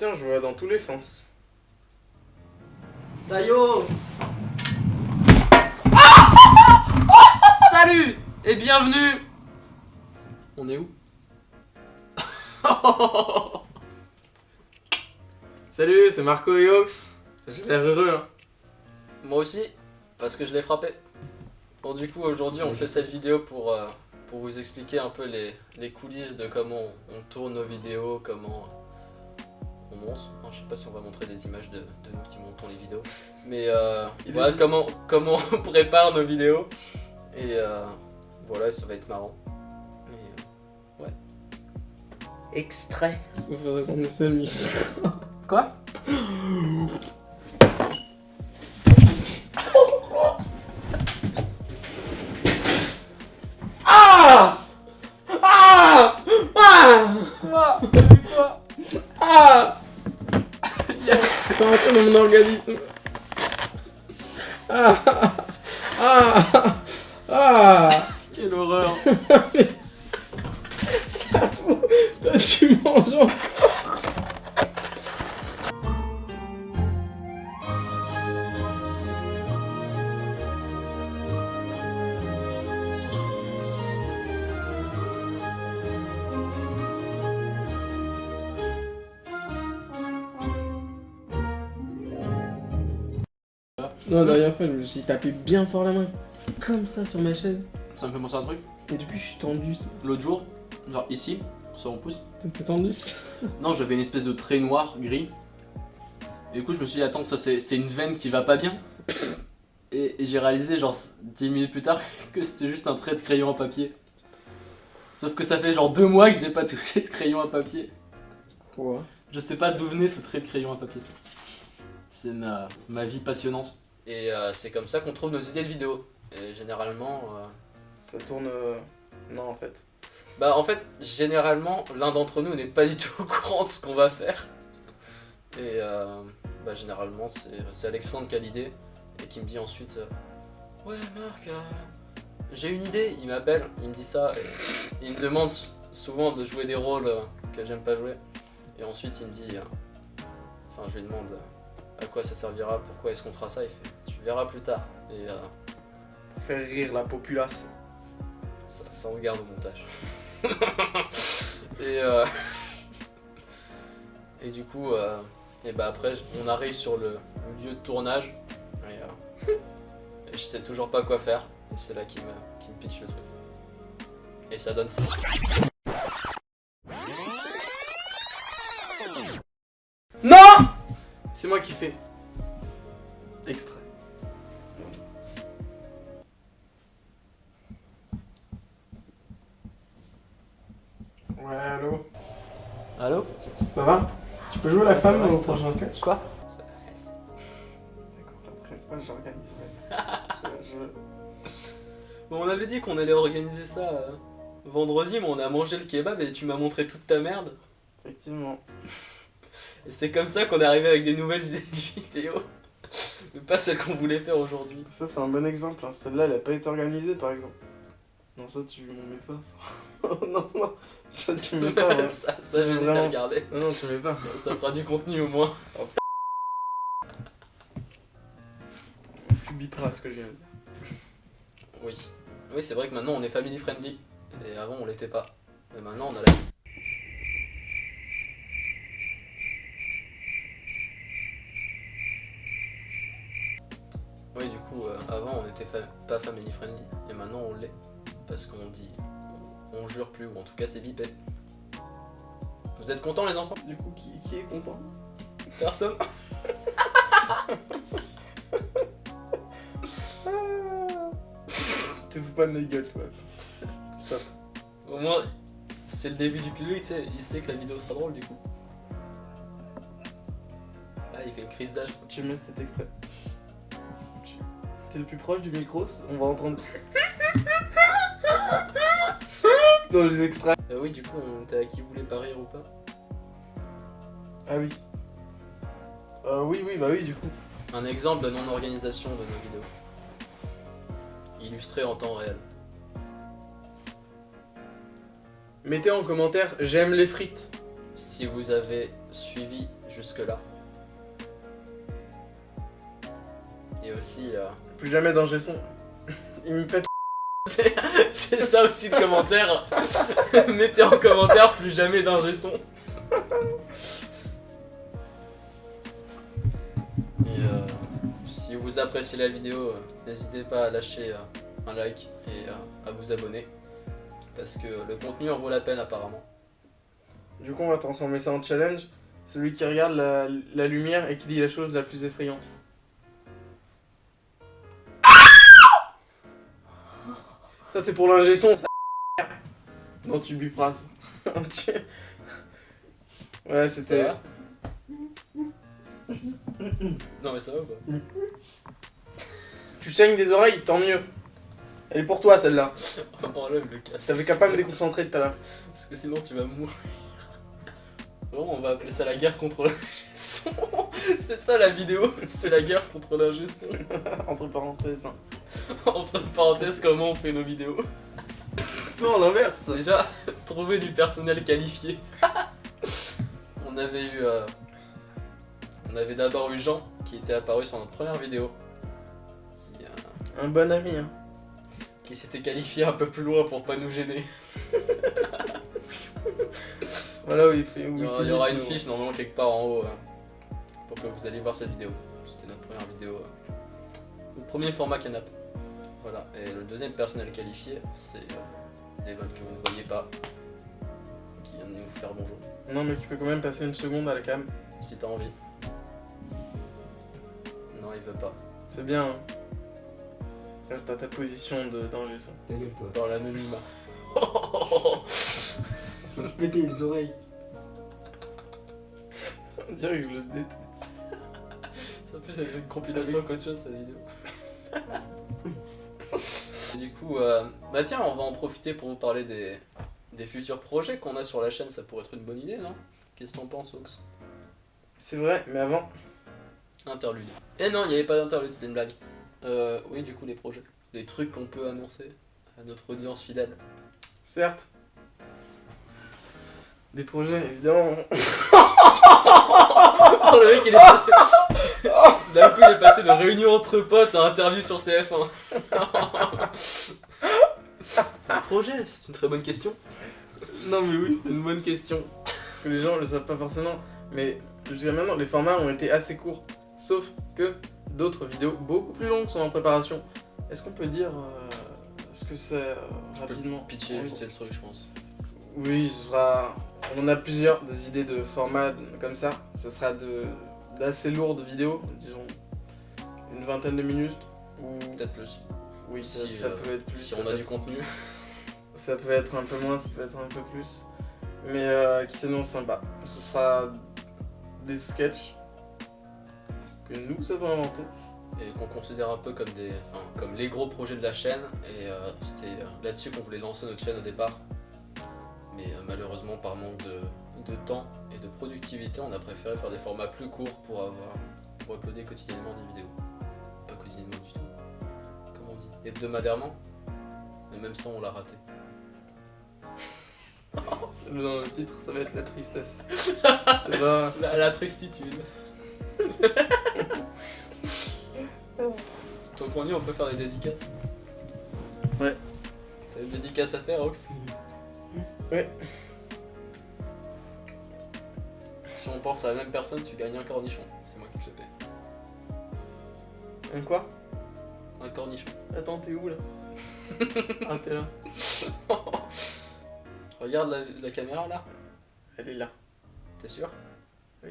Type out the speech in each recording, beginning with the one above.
Putain, je vois dans tous les sens. Tayo. Salut et bienvenue. On est où? Salut, c'est Marco et Ox. J'ai l'air heureux, hein. Moi aussi, parce que je l'ai frappé. Bon, du coup, aujourd'hui, on fait cette vidéo pour vous expliquer un peu les coulisses de comment on tourne nos vidéos, comment on monte. Non, je sais pas si on va montrer des images de nous qui montons les vidéos. Mais voilà comment on prépare nos vidéos. Et voilà, ça va être marrant. Et, ouais. Extrait. Il faudrait qu'on essaie le micro. Quoi? Ah! Ah! Ah! Quoi? T'as vu quoi? Ah! C'est rentré dans mon organisme. Ah! Ah! Ah! Quelle horreur! Toi, tu manges encore. Non, la dernière fois, je me suis tapé bien fort la main. Comme ça sur ma chaise. Ça me fait penser à un truc. Et depuis, je suis tendu. L'autre jour, genre ici, sur mon pouce. T'es tendu? Non, j'avais une espèce de trait noir, gris. Et du coup, je me suis dit, attends, ça c'est une veine qui va pas bien. Et j'ai réalisé, genre 10 minutes plus tard, que c'était juste un trait de crayon à papier. Sauf que ça fait genre 2 mois que j'ai pas touché de crayon à papier. Quoi? Je sais pas d'où venait ce trait de crayon à papier. C'est ma vie passionnante. Et c'est comme ça qu'on trouve nos idées de vidéo. Et généralement. Ça tourne. Non, en fait. Bah, en fait, généralement, l'un d'entre nous n'est pas du tout au courant de ce qu'on va faire. Et bah, généralement, c'est Alexandre qui a l'idée et qui me dit ensuite ouais, Marc, j'ai une idée. Il m'appelle, il me dit ça. Et il me demande souvent de jouer des rôles que j'aime pas jouer. Et ensuite, il me dit enfin, je lui demande à quoi ça servira, pourquoi est-ce qu'on fera ça. Il fait tu verras plus tard. Et Pour faire rire la populace. ça on garde au montage. Et du coup, et bah après, on arrive sur le lieu de tournage. Et je sais toujours pas quoi faire. Et c'est là qu'il me pitch le truc. Et ça donne ça. Non! C'est moi qui fais. Extrait. Ouais, allô? Allô? Ça va? Tu peux jouer la femme au prochain sketch? Quoi? D'accord, la prochaine fois j'organiserai. Bon, on avait dit qu'on allait organiser ça vendredi, mais on a mangé le kebab et tu m'as montré toute ta merde. Effectivement. Et c'est comme ça qu'on est arrivé avec des nouvelles idées de vidéo. Mais pas celles qu'on voulait faire aujourd'hui. Ça, c'est un bon exemple. Hein. Celle-là, elle a pas été organisée, par exemple. Non, ça, tu m'en mets pas, ça. Oh non, non. Ça, tu mets pas, ouais. ça j'hésite à regarder. Non, non, tu mets pas. Ça fera du contenu au moins. Tu biperas ce que je viens de dire. Oui. Oui, c'est vrai que maintenant on est family friendly. Et avant on l'était pas. Et maintenant on a la... Oui, du coup, avant on était pas family friendly. Et maintenant on l'est. Parce qu'on dit... On jure plus, ou en tout cas c'est bipé. Vous êtes contents les enfants? Du coup, qui est content? Personne? Te fous pas de ma gueule, toi. Stop. Au moins, c'est le début du pilote, il sait que la vidéo sera drôle du coup. Ah, il fait une crise d'âge. Tu veux mettre cet extrait? T'es le plus proche du micro, on va entendre. Dans les extraits. Oui, du coup, on était à qui voulait pas rire ou pas? Ah oui. Oui, bah oui, du coup. Un exemple de non-organisation de nos vidéos. Illustré en temps réel. Mettez en commentaire, j'aime les frites. Si vous avez suivi jusque-là. Et aussi... Plus jamais d'ingé son. Il me pète. c'est ça aussi le commentaire. Mettez en commentaire plus jamais d'ingé son. Et si vous appréciez la vidéo, n'hésitez pas à lâcher un like et à vous abonner. Parce que le contenu en vaut la peine apparemment. Du coup, on va transformer ça en challenge. Celui qui regarde la lumière et qui dit la chose la plus effrayante. Ça, c'est pour l'ingé son. Non, tu biperas. Ouais, c'était. Ça va Non mais ça va ou pas? Tu saignes des oreilles, tant mieux. Elle est pour toi, celle-là. Enlève le casque. T'avais qu'à pas me déconcentrer tout à l'heure. Parce que sinon tu vas mourir. Bon, on va appeler ça la guerre contre l'ingé son. C'est ça la vidéo, c'est la guerre contre l'ingé son. Entre parenthèses. Hein. Entre parenthèses, comment on fait nos vidéos. Non, l'inverse. Déjà, trouver du personnel qualifié. On avait d'abord eu Jean qui était apparu sur notre première vidéo. Un bon ami. Hein. Qui s'était qualifié un peu plus loin pour pas nous gêner. Voilà où il fait. Il y aura une fiche normalement quelque part en haut pour que vous alliez voir cette vidéo. C'était notre première vidéo. Notre premier format canap'. Voilà. Et le deuxième personnel qualifié, c'est Devon que vous ne voyez pas. Qui vient de nous faire bonjour. Non, mais tu peux quand même passer une seconde à la cam. Si t'as envie. Non, il veut pas. C'est bien. Hein. Reste à ta position d'ingé son. Ta gueule, toi. Dans l'anonymat. Je vais péter les oreilles. On dirait que je le déteste. Ça plus c'est une compilation qu'autre chose cette vidéo. Et du coup, bah tiens, on va en profiter pour vous parler des futurs projets qu'on a sur la chaîne. Ça pourrait être une bonne idée, non? Qu'est-ce que t'en penses, Ox? C'est vrai, mais avant. Interlude. Eh non, il n'y avait pas d'interlude, c'était une blague. Oui, du coup, les projets. Les trucs qu'on peut annoncer à notre audience fidèle. Certes. Des projets, évidemment. Oh, le mec, il est passé. D'un coup, il est passé de réunion entre potes à interview sur TF1. Un projet, c'est une très bonne question. Non, mais oui, c'est une bonne question. Parce que les gens le savent pas forcément. Mais jusqu'à maintenant, les formats ont été assez courts. Sauf que d'autres vidéos beaucoup plus longues sont en préparation. Est-ce qu'on peut dire ce que c'est rapidement? Pitcher, vite, c'est le truc, je pense. Oui, ce sera. On en a plusieurs, des idées de formats comme ça. Ce sera d'assez lourdes vidéos, disons une vingtaine de minutes. Ou Peut-être plus. oui, Si, ça peut être plus. Si ça on peut a du être- contenu. Ça peut être un peu moins, ça peut être un peu plus. Mais qui s'annonce sympa. Ce sera des sketchs que nous avons inventés. Et qu'on considère un peu comme comme les gros projets de la chaîne. Et c'était là-dessus qu'on voulait lancer notre chaîne au départ. Mais malheureusement, par manque de temps et de productivité, on a préféré faire des formats plus courts pour uploader quotidiennement des vidéos. Pas quotidiennement du tout. Comment on dit? Hebdomadairement. Mais même ça, on l'a raté. Dans le titre, ça va être la tristesse. C'est pas... La tristitude. Tant qu'on y est, on peut faire des dédicaces. Ouais. T'as une dédicace à faire, Ox? Ouais. Si on pense à la même personne, tu gagnes un cornichon. C'est moi qui te le paie. Un quoi? Un cornichon. Attends, t'es où là? Ah, t'es là. Regarde la caméra là. Elle est là. T'es sûr? Oui,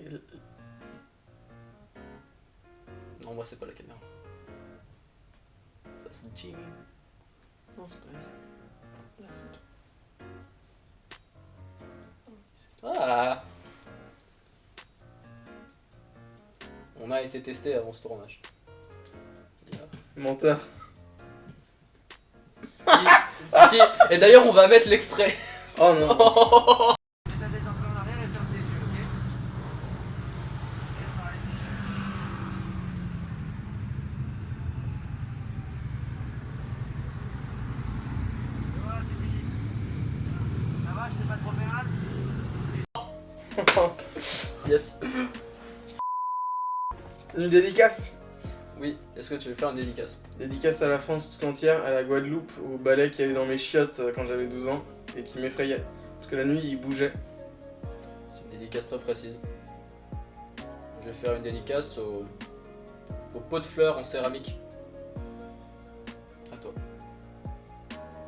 Non, moi c'est pas la caméra. Ça c'est Jimmy. non, c'est pas elle. Là, c'est toi. Ah! On a été testé avant ce tournage. Menteur. Si. Et d'ailleurs, on va mettre l'extrait. Oh non. Mets ta tête un peu en arrière et ferme tes yeux, ok? Voilà, c'est fini. Ça va, je t'ai pas trop fait mal? Yes. Une dédicace. Oui, est-ce que tu veux faire une dédicace? Dédicace à la France tout entière, à la Guadeloupe, au balai qu'il y avait dans mes chiottes quand j'avais 12 ans et qui m'effrayait. Parce que la nuit, il bougeait. C'est une dédicace très précise. Je vais faire une dédicace au pot de fleurs en céramique. À toi.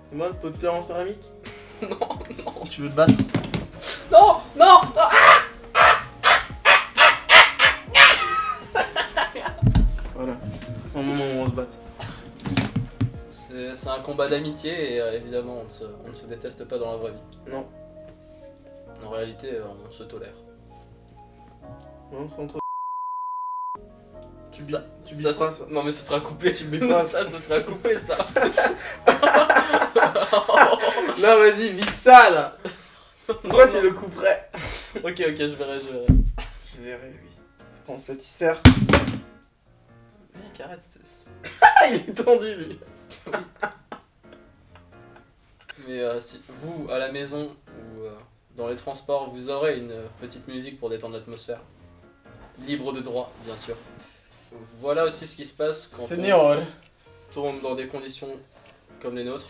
C'est moi le pot de fleurs en céramique? Non, non. Tu veux te battre? Non, non, non. Voilà. Au moment où on se bat. C'est un combat d'amitié et évidemment on ne se déteste pas dans la vraie vie. Non. En réalité on se tolère. Non, c'est entre. Tu Ça- biperas ça- ça. Non mais ce sera coupé. Tu biperas Ça sera coupé ça. Non, vas-y, bip ça là. Pourquoi tu le couperais? Ok, je verrai. Je verrai, oui. C'est pour me satisfaire. Mec, arrête. Ah, il est tendu lui. Mais si vous, à la maison ou dans les transports, vous aurez une petite musique pour détendre l'atmosphère. Libre de droit, bien sûr. Voilà aussi ce qui se passe quand Seigneur. on tourne dans des conditions comme les nôtres.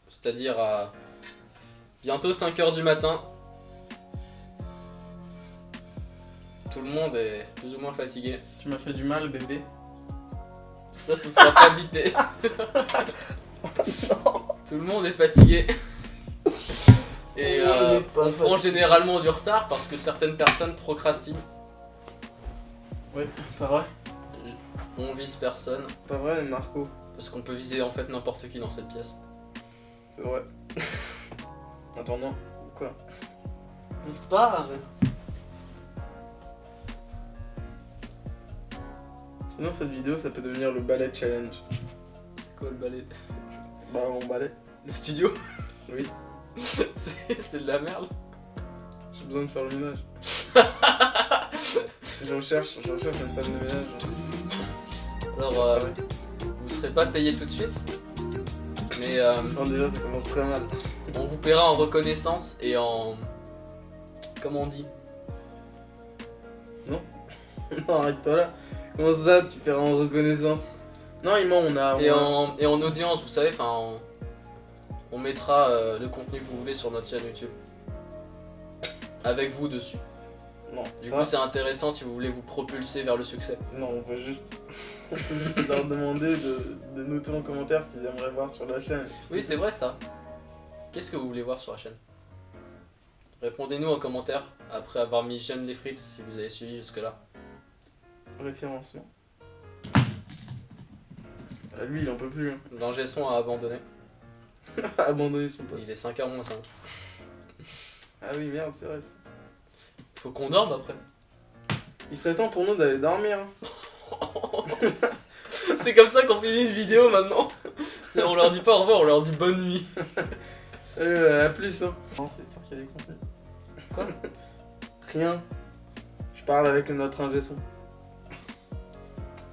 C'est-à-dire à bientôt 5h du matin. Tout le monde est plus ou moins fatigué. Tu m'as fait du mal, bébé. Ça, ce sera pas bipé. Tout le monde est fatigué. Et On est pas on prend fatigué. généralement du retard parce que certaines personnes procrastinent. Ouais, pas vrai. On vise personne Pas vrai, Marco. parce qu'on peut viser en fait n'importe qui dans cette pièce. C'est vrai. Attends, non. Quoi? N'est-ce pas? Sinon, cette vidéo, ça peut devenir le ballet challenge. C'est quoi le balai? Bah, mon ballet. Le studio? Oui. C'est de la merde. J'ai besoin de faire le ménage. je recherche une femme de ménage. Alors, vous serez pas payé tout de suite, mais Non, déjà, ça commence très mal. on vous paiera en reconnaissance et en. Comment on dit? Non, arrête-toi là. Comment ça, tu feras en reconnaissance? Non, Iman, on a. Et en audience, vous savez, enfin, on mettra le contenu que vous voulez sur notre chaîne YouTube. Avec vous dessus. Non, Du ça, coup, c'est intéressant si vous voulez vous propulser vers le succès. non, on peut juste leur demander de noter en commentaire ce qu'ils aimeraient voir sur la chaîne. Oui, c'est vrai ça. Qu'est-ce que vous voulez voir sur la chaîne? Répondez-nous en commentaire après avoir mis j'aime les frites si vous avez suivi jusque-là. Référencement. Ah, lui, il en peut plus. Hein. L'ingé son a abandonné. Abandonner son poste. Il est 5h moins 5. Ah oui, merde, c'est vrai. Faut qu'on dorme après. Il serait temps pour nous d'aller dormir. Hein. C'est comme ça qu'on finit une vidéo maintenant. Et on leur dit pas au revoir, on leur dit bonne nuit. À plus. Hein. Non, c'est sûr qu'il y a des contenus. Quoi? Rien. Je parle avec notre ingé son.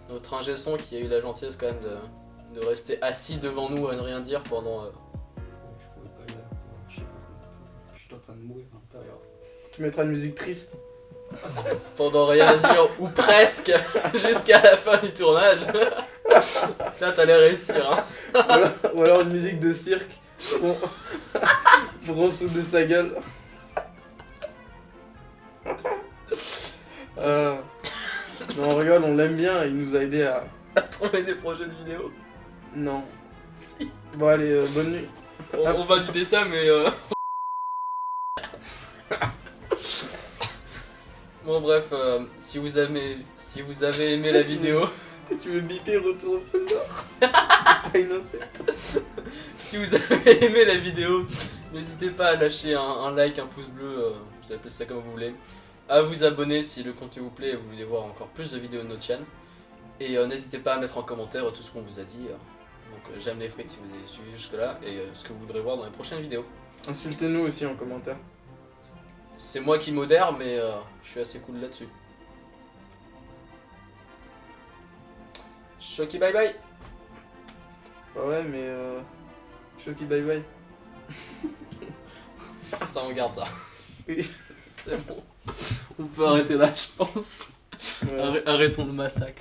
Notre ingé son qui a eu la gentillesse quand même de rester assis devant nous à ne rien dire pendant. Je pouvais pas y aller, je sais pas comment. Je suis en train de mourir à l'intérieur. Tu mettras une musique triste. Pendant rien dire, ou presque, jusqu'à la fin du tournage. Putain, t'allais réussir, hein. Ou alors une musique de cirque pour en souder sa gueule. Non, on rigole, on l'aime bien, il nous a aidé à. Trouver des projets de vidéos. Non. Si. Bon, allez, bonne nuit. On va vider ça, mais. Bon, bref, si vous avez aimé la vidéo. Tu veux biper retour au feu d'or? C'est pas une insecte. Si vous avez aimé la vidéo, n'hésitez pas à lâcher un like, un pouce bleu, vous appelez ça comme vous voulez. À vous abonner si le contenu vous plaît et vous voulez voir encore plus de vidéos de notre chaîne. Et n'hésitez pas à mettre en commentaire tout ce qu'on vous a dit. Donc j'aime les frites si vous avez suivi jusque là et ce que vous voudrez voir dans les prochaines vidéos. Insultez-nous aussi en commentaire. C'est moi qui modère mais je suis assez cool là-dessus. Choki bye bye. Bah ouais, mais Choki bye bye. Ça on garde ça. Oui. C'est bon. On peut arrêter là je pense. Ouais. Arrêtons le massacre.